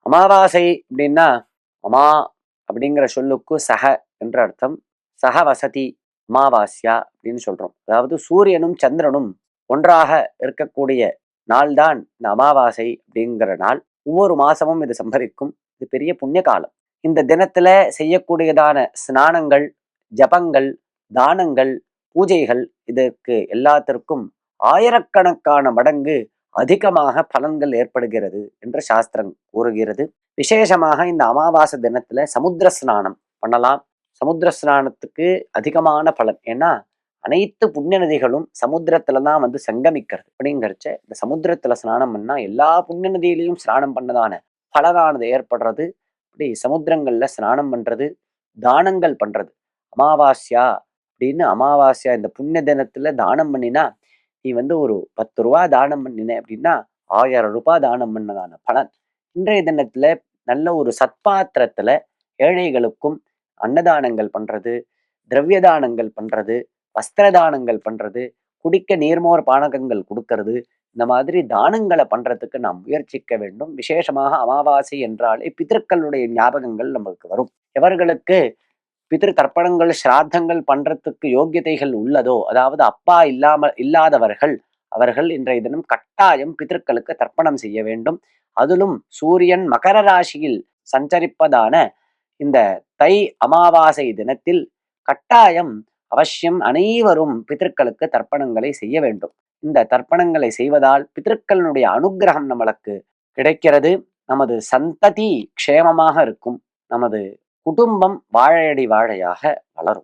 அமாவாசை அப்படின்னா அமா அப்படிங்கிற சொல்லுக்கு சக என்ற அர்த்தம். சக வசதி அமாவாஸ்யா அப்படின்னு சொல்றோம். அதாவது சூரியனும் சந்திரனும் ஒன்றாக இருக்கக்கூடிய நாள்தான் இந்த அமாவாசை அப்படிங்கிற நாள். ஒவ்வொரு மாசமும் இது சம்பவிக்கும். இது பெரிய புண்ணிய காலம். இந்த தினத்துல செய்யக்கூடியதான ஸ்நானங்கள், ஜபங்கள், தானங்கள், பூஜைகள் இதற்கு எல்லாத்திற்கும் ஆயிரக்கணக்கான மடங்கு அதிகமாக பலன்கள் ஏற்படுகிறது என்று சாஸ்திரம் கூறுகிறது. விசேஷமாக இந்த அமாவாசை தினத்துல சமுத்திர ஸ்நானம் பண்ணலாம். சமுத்திர ஸ்நானத்துக்கு அதிகமான பலன். ஏன்னா அனைத்து புண்ணிய நதிகளும் சமுத்திரத்துல தான் வந்து சங்கமிக்கிறது. அப்படிங்கிறச்ச இந்த சமுத்திரத்துல ஸ்நானம் பண்ணா எல்லா புண்ணிய நதியிலையும் ஸ்நானம் பண்ணதான பலனானது ஏற்படுறது. இப்படி சமுத்திரங்கள்ல ஸ்நானம் பண்றது, தானங்கள் பண்றது. அமாவாஸ்யா அப்படின்னு அமாவாஸ்யா இந்த புண்ணிய தினத்துல தானம் பண்ணினா நீ வந்து ஒரு 10 ரூபா தானம் பண்ணின அப்படின்னா 1000 ரூபாய் தானம் பண்ணதான பலன். இன்றைய தினத்துல நல்ல ஒரு சத்பாத்திரத்துல ஏழைகளுக்கும் அன்னதானங்கள் பண்றது, திரவிய தானங்கள் பண்றது, வஸ்திர தானங்கள் பண்றது, குடிக்க நீர்மோர் பானகங்கள் கொடுக்கறது, இந்த மாதிரி தானங்களை பண்றதுக்கு நாம் முயற்சிக்க வேண்டும். விசேஷமாக அமாவாசை என்றாலே பிதர்களுடைய ஞாபகங்கள் நமக்கு வரும். எவர்களுக்கு பிதிரு தர்ப்பணங்கள் சிராத்தங்கள் பண்றதுக்கு யோக்கியதைகள் உள்ளதோ, அதாவது அப்பா இல்லாதவர்கள், அவர்கள் இன்றைய தினம் கட்டாயம் பிதர்களுக்கு தர்ப்பணம் செய்ய வேண்டும். அதிலும் சூரியன் மகர ராசியில் சஞ்சரிப்பதான இந்த தை அமாவாசை தினத்தில் கட்டாயம் அவசியம் அனைவரும் பிதர்களுக்கு தர்ப்பணங்களை செய்ய வேண்டும். இந்த தர்ப்பணங்களை செய்வதால் பிதர்களுடைய அனுகிரகம் நம்மளுக்கு கிடைக்கிறது. நமது சந்ததி க்ஷேமமாக இருக்கும். நமது குடும்பம் வாழையடி வாழையாக வளரும்.